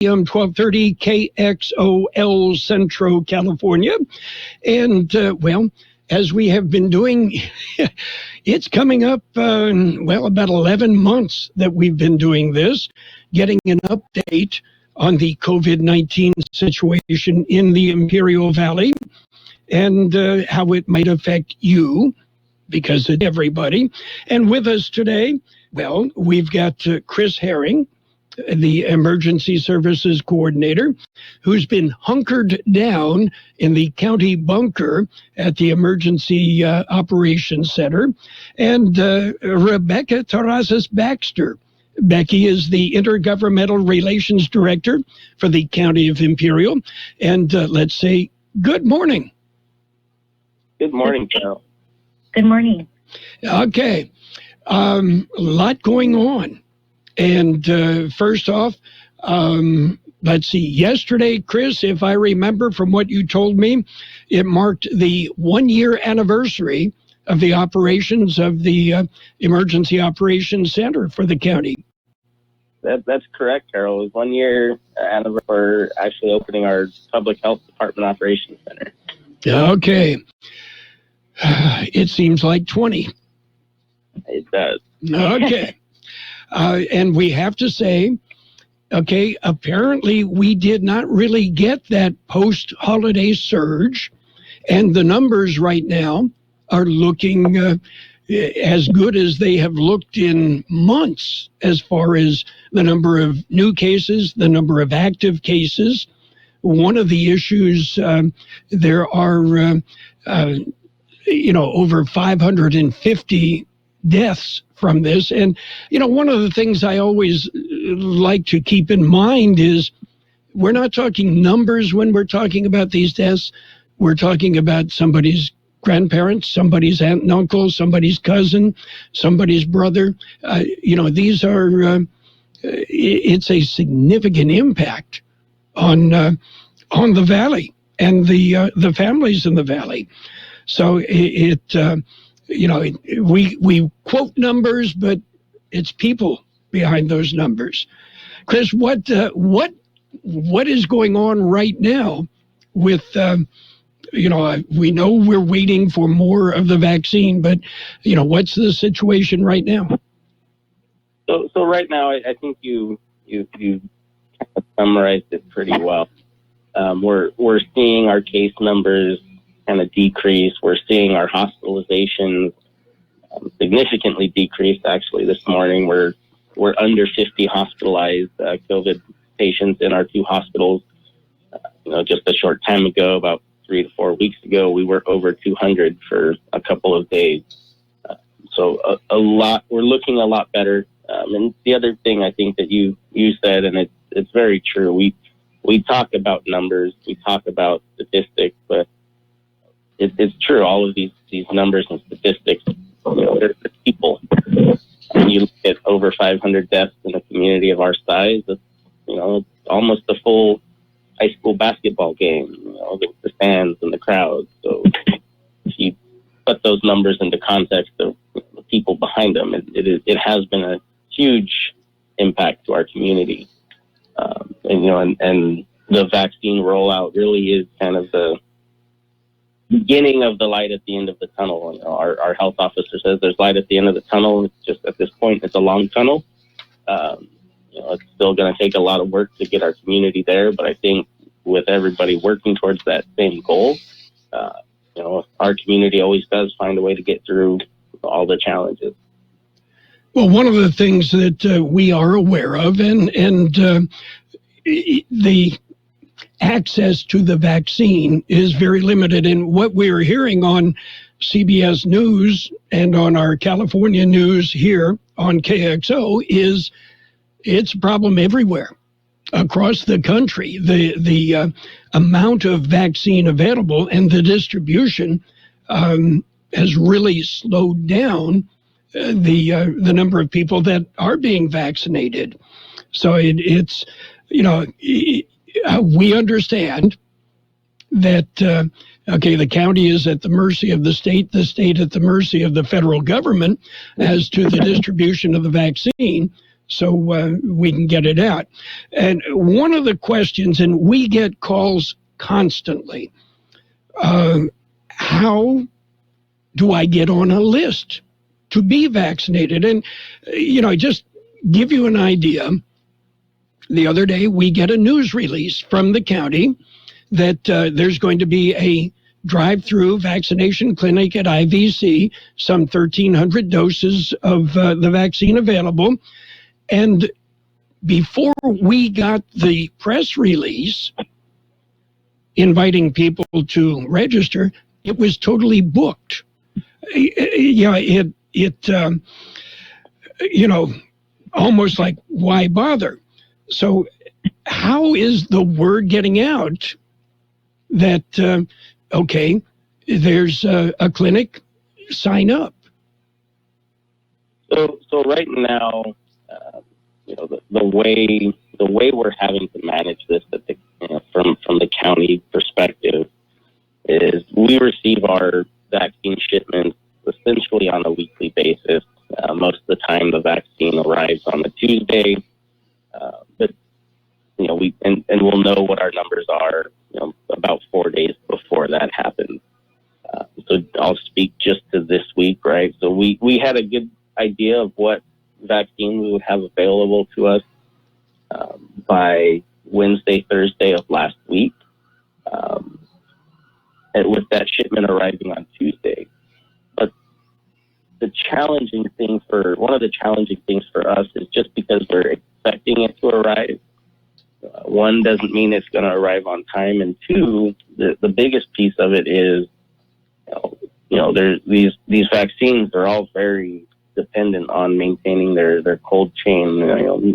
AM 1230 KXOL Centro, California. And, well, as we have been doing, it's coming up, about 11 months that we've been doing this, getting an update on the COVID-19 situation in the Imperial Valley and how it might affect you, because it's everybody. And with us today, well, we've got Chris Herring, the Emergency Services Coordinator, who's been hunkered down in the county bunker at the Emergency Operations Center, and Rebecca Terrazas-Baxter. Becky is the Intergovernmental Relations Director for the County of Imperial. And let's say good morning. Good morning, Carroll. Good morning. Okay. A lot going on. And first off, let's see, yesterday, Chris, if I remember from what you told me, it marked the 1-year anniversary of the operations of the Emergency Operations Center for the county. That's correct, Carroll. It was 1 year anniversary for actually opening our Public Health Department Operations Center. Okay. It seems like 20. It does. Okay. And we have to say, okay, apparently we did not really get that post-holiday surge, and the numbers right now are looking as good as they have looked in months as far as the number of new cases, the number of active cases. One of the issues, there are, over 550 deaths from this. And, one of the things I always like to keep in mind is we're not talking numbers when we're talking about these deaths. We're talking about somebody's grandparents, somebody's aunt and uncle, somebody's cousin, somebody's brother. These are, it's a significant impact on the valley and the families in the valley. So we quote numbers, but it's people behind those numbers. Chris, what is going on right now with, we know we're waiting for more of the vaccine, but, what's the situation right now? So right now, I think you summarized it pretty well. We're seeing our case numbers kind of decrease. We're seeing our hospitalizations significantly decrease. Actually, this morning we're under 50 hospitalized COVID patients in our 2 hospitals. Just a short time ago, about 3 to 4 weeks ago, we were over 200 for a couple of days. So a lot. We're looking a lot better. And the other thing I think that you said, and it's very true. We talk about numbers, we talk about statistics, but it's true. All of these numbers and statistics, they're people. When you look at over 500 deaths in a community of our size, it's almost a full high school basketball game. The fans and the crowds. So if you put those numbers into context of the people behind them, it has been a huge impact to our community. And the vaccine rollout really is kind of the beginning of the light at the end of the tunnel. Our health officer says there's light at the end of the tunnel. It's just at this point, it's a long tunnel. It's still going to take a lot of work to get our community there, but I think with everybody working towards that same goal, our community always does find a way to get through all the challenges. Well, one of the things that we are aware of, and the access to the vaccine is very limited. And what we're hearing on CBS News and on our California news here on KXO is it's a problem everywhere across the country. The amount of vaccine available and the distribution has really slowed down the number of people that are being vaccinated. So it's we understand that, the county is at the mercy of the state at the mercy of the federal government as to the distribution of the vaccine. so we can get it out. And one of the questions, and we get calls constantly, how do I get on a list to be vaccinated? And, just give you an idea. The other day, we get a news release from the county that there's going to be a drive-through vaccination clinic at IVC, some 1,300 doses of the vaccine available. And before we got the press release inviting people to register, it was totally booked. Almost like, why bother? So how is the word getting out that, okay, there's a clinic, sign up? So right now, the way we're having to manage this from the county perspective is we receive our vaccine shipments essentially on a weekly basis. Most of the time, the vaccine arrives on a Tuesday, but we'll know what our numbers are, about 4 days before that happens. So I'll speak just to this week, right? So we had a good idea of what vaccine we would have available to us by Wednesday, Thursday of last week, and with that shipment arriving on Tuesday. But one of the challenging things for us is just because we're expecting it to arrive, one, doesn't mean it's going to arrive on time, and two, the biggest piece of it is, there's these vaccines are all very dependent on maintaining their cold chain,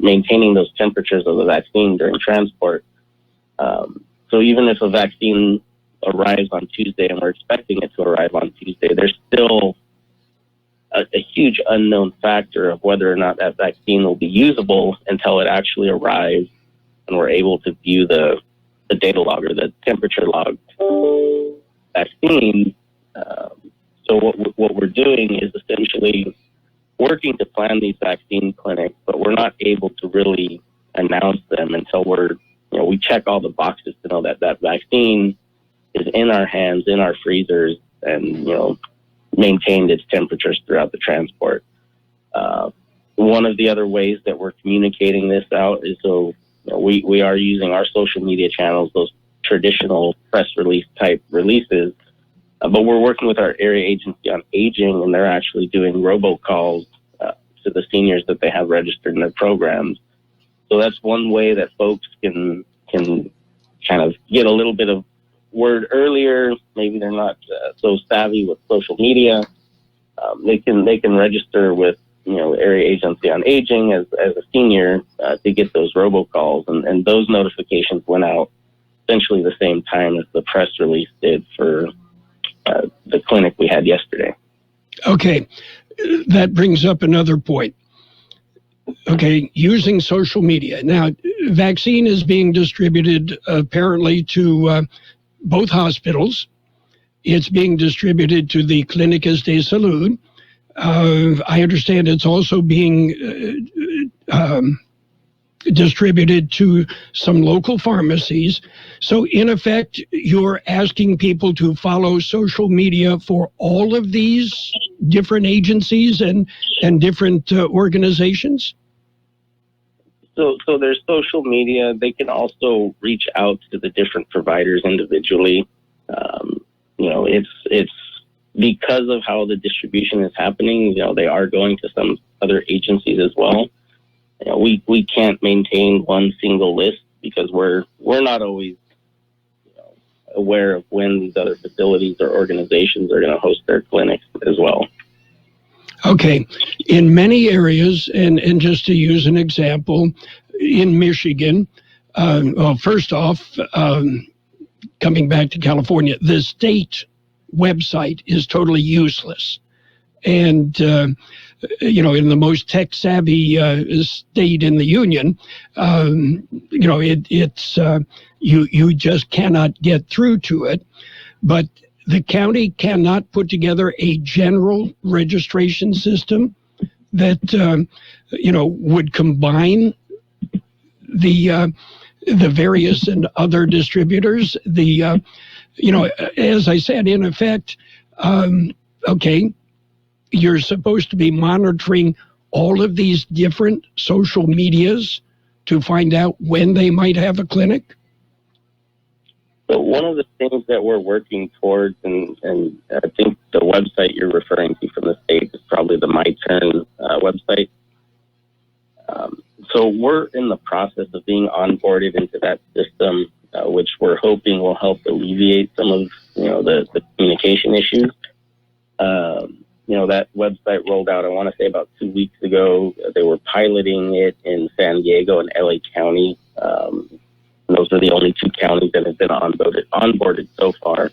maintaining those temperatures of the vaccine during transport. So even if a vaccine arrives on Tuesday and we're expecting it to arrive on Tuesday, there's still a huge unknown factor of whether or not that vaccine will be usable until it actually arrives and we're able to view the data log or the temperature log vaccine. So what we're doing is essentially working to plan these vaccine clinics, but we're not able to really announce them until we check all the boxes to know that that vaccine is in our hands, in our freezers, and, maintained its temperatures throughout the transport. One of the other ways that we're communicating this out is we are using our social media channels, those traditional press release type releases, but we're working with our area agency on aging, and they're actually doing robocalls to the seniors that they have registered in their programs. So that's one way that folks can kind of get a little bit of word earlier. Maybe they're not so savvy with social media. They can register with area agency on aging as a senior to get those robocalls, and those notifications went out essentially the same time as the press release did for the clinic we had yesterday. Okay, that brings up another point. Okay, using social media. Now, vaccine is being distributed apparently to both hospitals. It's being distributed to the Clínicas de Salud. I understand it's also being distributed to some local pharmacies. So in effect, you're asking people to follow social media for all of these different agencies and different organizations? So there's social media. They can also reach out to the different providers individually. It's because of how the distribution is happening. They are going to some other agencies as well. We can't maintain one single list because we're not always aware of when these other facilities or organizations are going to host their clinics as well. Okay. In many areas, and just to use an example, in Michigan, first off, coming back to California, the state website is totally useless. And, in the most tech-savvy state in the union, you just cannot get through to it. But the county cannot put together a general registration system that would combine the various and other distributors. As I said, in effect, okay, you're supposed to be monitoring all of these different social medias to find out when they might have a clinic? So one of the things that we're working towards, and I think the website you're referring to from the state is probably the My Turn website. So we're in the process of being onboarded into that system, which we're hoping will help alleviate some of the communication issues. That website rolled out, I want to say about 2 weeks ago. They were piloting it in San Diego and LA County. Those are the only 2 counties that have been onboarded so far.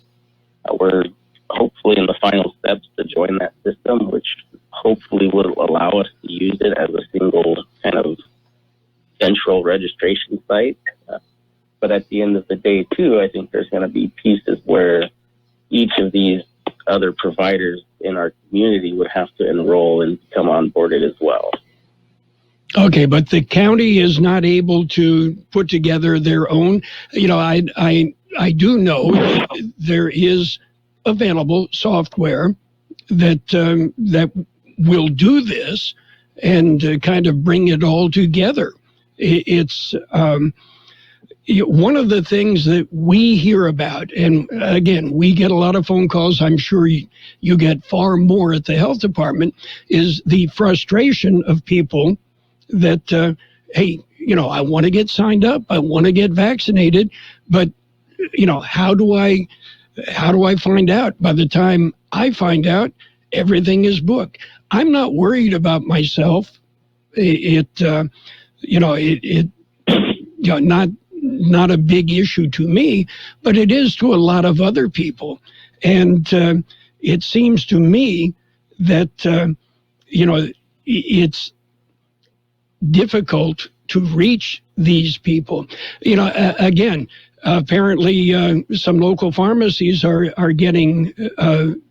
We're hopefully in the final steps to join that system, which hopefully will allow us to use it as a single kind of central registration site. But at the end of the day, too, I think there's going to be pieces where each of these other providers in our community would have to enroll and become onboarded as well. Okay, but the county is not able to put together their own. I do know that there is available software that will do this and kind of bring it all together. It's one of the things that we hear about, and again, we get a lot of phone calls. I'm sure you get far more at the health department, is the frustration of people that, hey, I want to get signed up, I want to get vaccinated, but how do I find out? By the time I find out, everything is booked. I'm not worried about myself. Not a big issue to me, but it is to a lot of other people. And it seems to me that, it's difficult to reach these people. Again, apparently some local pharmacies are getting some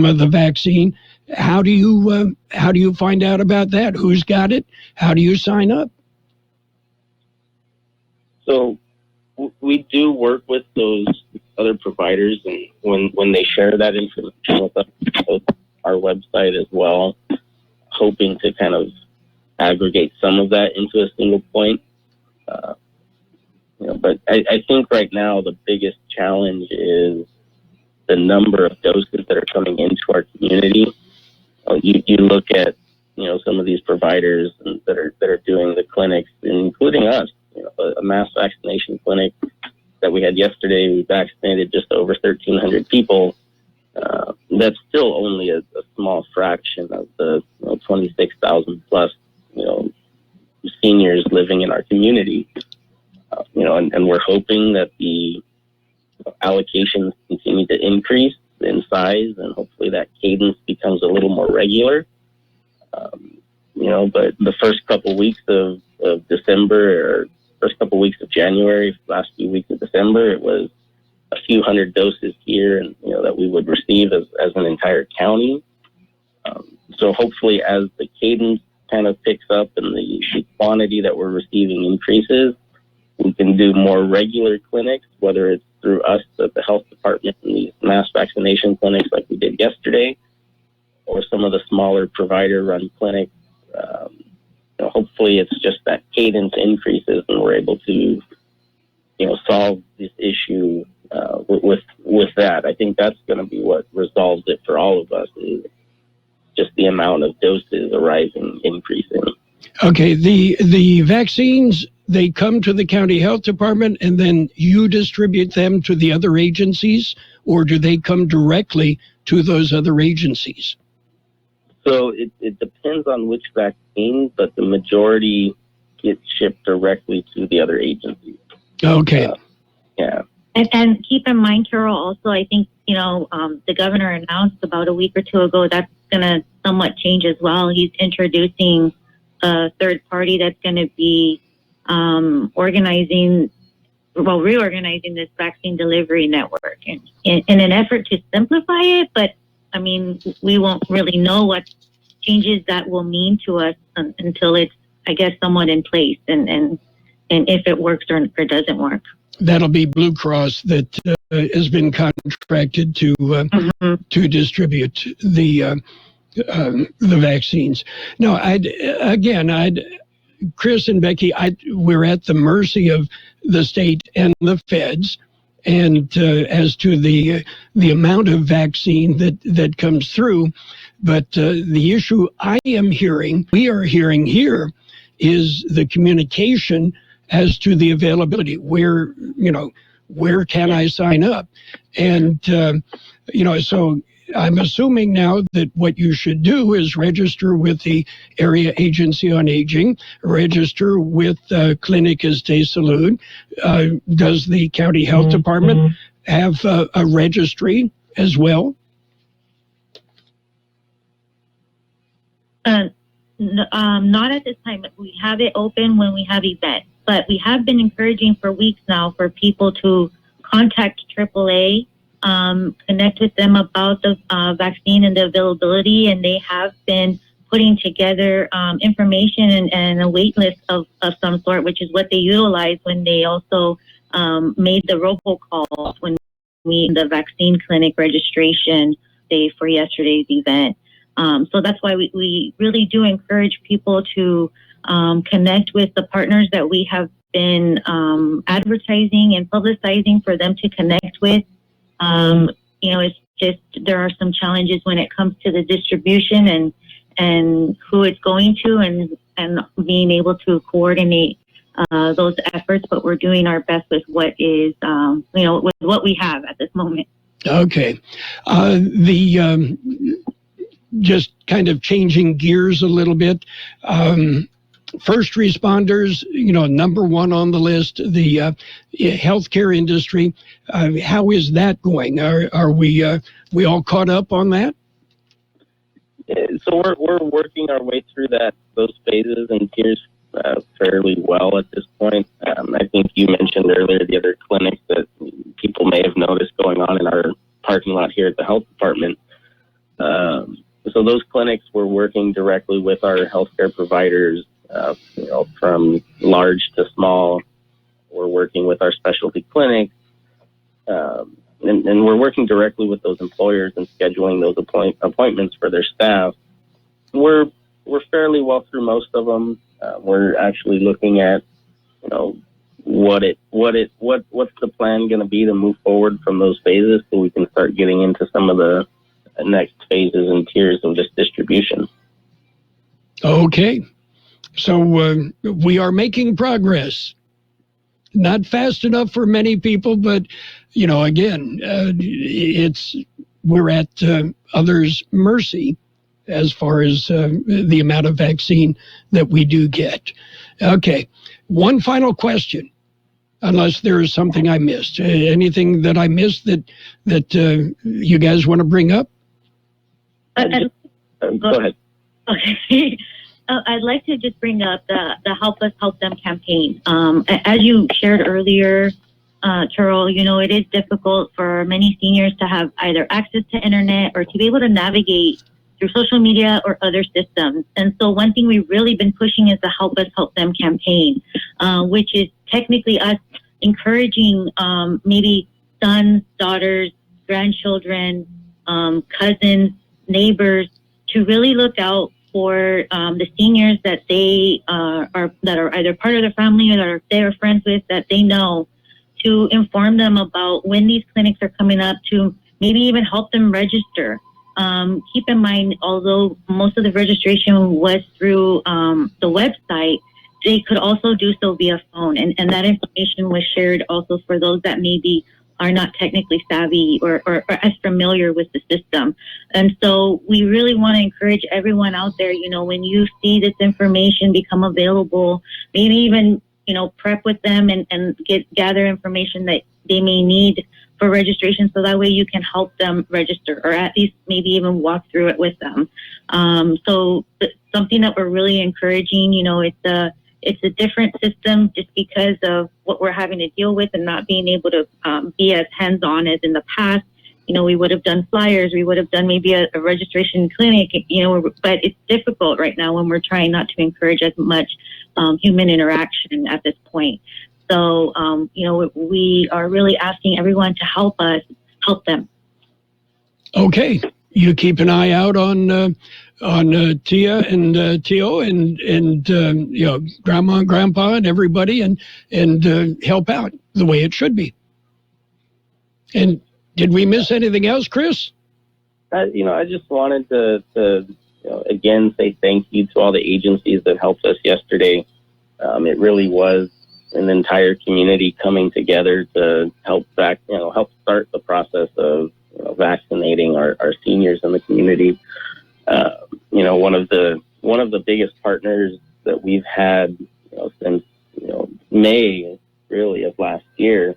of the vaccine. How do you find out about that? Who's got it? How do you sign up? So we do work with those other providers, and when they share that information with us, our website as well, hoping to kind of aggregate some of that into a single point. But I think right now the biggest challenge is the number of doses that are coming into our community. You look at some of these providers that are doing the clinics, including us. A mass vaccination clinic that we had yesterday, we vaccinated just over 1,300 people. That's still only a small fraction of the 26,000 plus seniors living in our community. And we're hoping that the allocations continue to increase in size, and hopefully that cadence becomes a little more regular. But the first couple weeks of December, or first couple weeks of January, last few weeks of December, it was a few hundred doses here, and that we would receive as an entire county. So hopefully, as the cadence kind of picks up and the quantity that we're receiving increases, we can do more regular clinics, whether it's through us at the health department and these mass vaccination clinics like we did yesterday, or some of the smaller provider-run clinics. Hopefully, it's just that cadence increases, and we're able to, solve this issue with that. I think that's going to be what resolves it for all of us, is just the amount of doses arriving increasing. Okay, the vaccines, they come to the county health department, and then you distribute them to the other agencies, or do they come directly to those other agencies? So it depends on which vaccine, but the majority gets shipped directly to the other agencies. Okay. Yeah. And keep in mind, Carroll, also, I think, the governor announced about a week or two ago that's going to somewhat change as well. He's introducing a third party that's going to be reorganizing this vaccine delivery network in an effort to simplify it. But, I mean, we won't really know what's changes that will mean to us until it's, I guess, somewhat in place and if it works or doesn't work. That'll be Blue Cross that has been contracted to distribute the vaccines. No, Chris and Becky, we're at the mercy of the state and the feds, and as to the amount of vaccine that comes through. But the issue we are hearing here, is the communication as to the availability. Where can I sign up? And so I'm assuming now that what you should do is register with the Area Agency on Aging, register with Clínicas de Salud. Does the County Health Department have a registry as well? Not at this time. We have it open when we have events, but we have been encouraging for weeks now for people to contact AAA, connect with them about the vaccine and the availability, and they have been putting together information and a wait list of some sort, which is what they utilized when they also made the robocall when the vaccine clinic registration day for yesterday's event. So that's why we really do encourage people to connect with the partners that we have been advertising and publicizing for them to connect with. It's just there are some challenges when it comes to the distribution and who it's going to and being able to coordinate those efforts. But we're doing our best with what is with what we have at this moment. Okay. Just kind of changing gears a little bit. First responders, number one on the list, the healthcare industry. How is that going? Are we all caught up on that? So we're working our way through those phases and tiers fairly well at this point. I think you mentioned earlier the other clinics that people may have noticed going on in our parking lot here at the health department. So those clinics, we're working directly with our healthcare providers, from large to small. We're working with our specialty clinics, and we're working directly with those employers and scheduling those appointments for their staff. We're fairly well through most of them. We're actually looking at, what's the plan going to be to move forward from those phases so we can start getting into some of the next phases and tiers of this distribution. Okay. So we are making progress. Not fast enough for many people, but, again, we're at others' mercy as far as the amount of vaccine that we do get. Okay. One final question, unless there is something I missed. Anything that I missed that you guys want to bring up? Go ahead. Okay. I'd like to just bring up the Help Us Help Them campaign. As you shared earlier, Carroll, it is difficult for many seniors to have either access to internet or to be able to navigate through social media or other systems. And so one thing we've really been pushing is the Help Us Help Them campaign, which is technically us encouraging maybe sons, daughters, grandchildren, cousins, neighbors to really look out for the seniors that they are either part of their family or that they are friends with, that they know, to inform them about when these clinics are coming up, to maybe even help them register. Keep in mind, although most of the registration was through the website, they could also do so via phone, and that information was shared also for those that maybe are not technically savvy or as familiar with the system. And so we really want to encourage everyone out there, when you see this information become available, maybe even, prep with them and gather information that they may need for registration, so that way you can help them register, or at least maybe even walk through it with them. So something that we're really encouraging, it's a different system just because of what we're having to deal with and not being able to be as hands-on as in the past. we would have done flyers, we would have done maybe a registration clinic, but it's difficult right now when we're trying not to encourage as much human interaction at this point. So, we are really asking everyone to help them. Okay. You keep an eye out on Tia and Tio and Grandma and Grandpa and everybody and help out the way it should be. And did we miss anything else, Chris? I just wanted to again say thank you to all the agencies that helped us yesterday. It really was an entire community coming together to help start the process of vaccinating our seniors in the community. One of the biggest partners that we've had since May really of last year.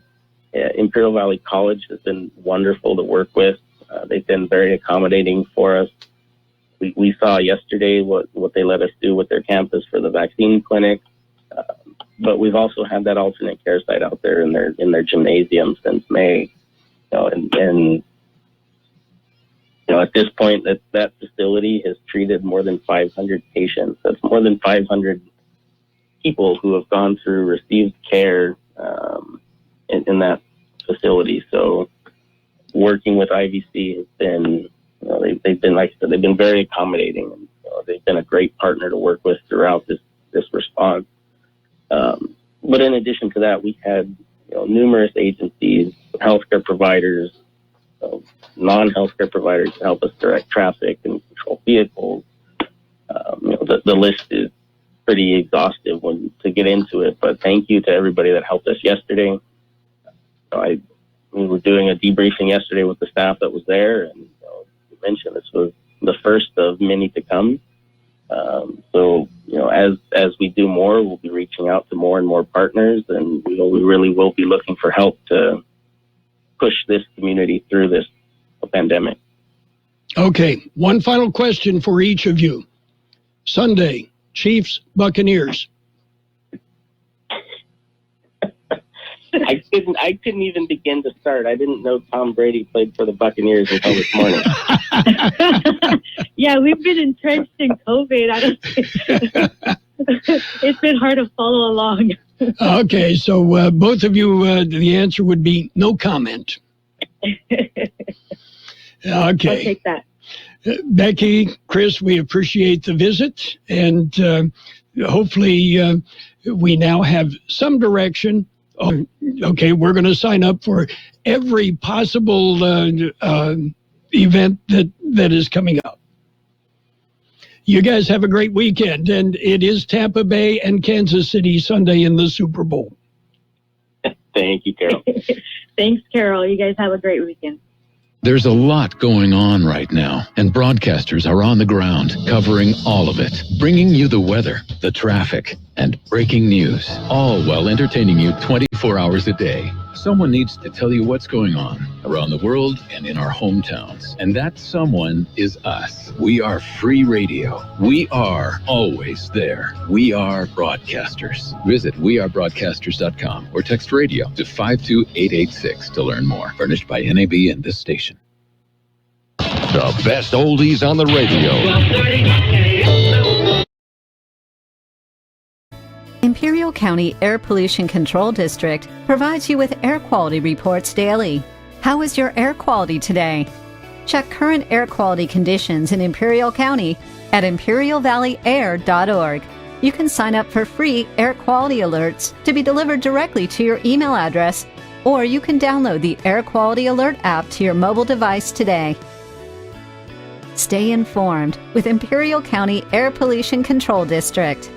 Imperial Valley College has been wonderful to work with. They've been very accommodating for us. We saw yesterday what they let us do with their campus for the vaccine clinic, but we've also had that alternate care site out there in their gymnasium since May. And at this point, that facility has treated more than 500 patients. That's more than 500 people who have received care in that facility. So working with IVC has been, they've been, like I said, they've been very accommodating. And, they've been a great partner to work with throughout this response. But in addition to that, we had numerous agencies, healthcare providers, non-healthcare providers to help us direct traffic and control vehicles. The list is pretty exhaustive to get into it, but thank you to everybody that helped us yesterday. We were doing a debriefing yesterday with the staff that was there, and you mentioned this was the first of many to come. So as we do more, we'll be reaching out to more and more partners, and we really will be looking for help to push this community through this pandemic. Okay, one final question for each of you. Sunday, Chiefs, Buccaneers. I couldn't even begin to start. I didn't know Tom Brady played for the Buccaneers until this morning. Yeah, we've been entrenched in COVID. It's been hard to follow along. Okay, so both of you, the answer would be no comment. Okay. I'll take that. Becky, Chris, we appreciate the visit, and hopefully we now have some direction. Okay, we're going to sign up for every possible event that is coming up. You guys have a great weekend, and it is Tampa Bay and Kansas City Sunday in the Super Bowl. Thank you, Carol. Thanks, Carol. You guys have a great weekend. There's a lot going on right now, and broadcasters are on the ground covering all of it, bringing you the weather, the traffic, and breaking news, all while entertaining you 24 hours a day. Someone needs to tell you what's going on around the world and in our hometowns, and that someone is us. We are free radio. We are always there. We are broadcasters. Visit wearebroadcasters.com or text radio to 52886 to learn more. Furnished by NAB and this station. The best oldies on the radio. Imperial County Air Pollution Control District provides you with air quality reports daily. How is your air quality today? Check current air quality conditions in Imperial County at imperialvalleyair.org. You can sign up for free air quality alerts to be delivered directly to your email address, or you can download the Air Quality Alert app to your mobile device today. Stay informed with Imperial County Air Pollution Control District.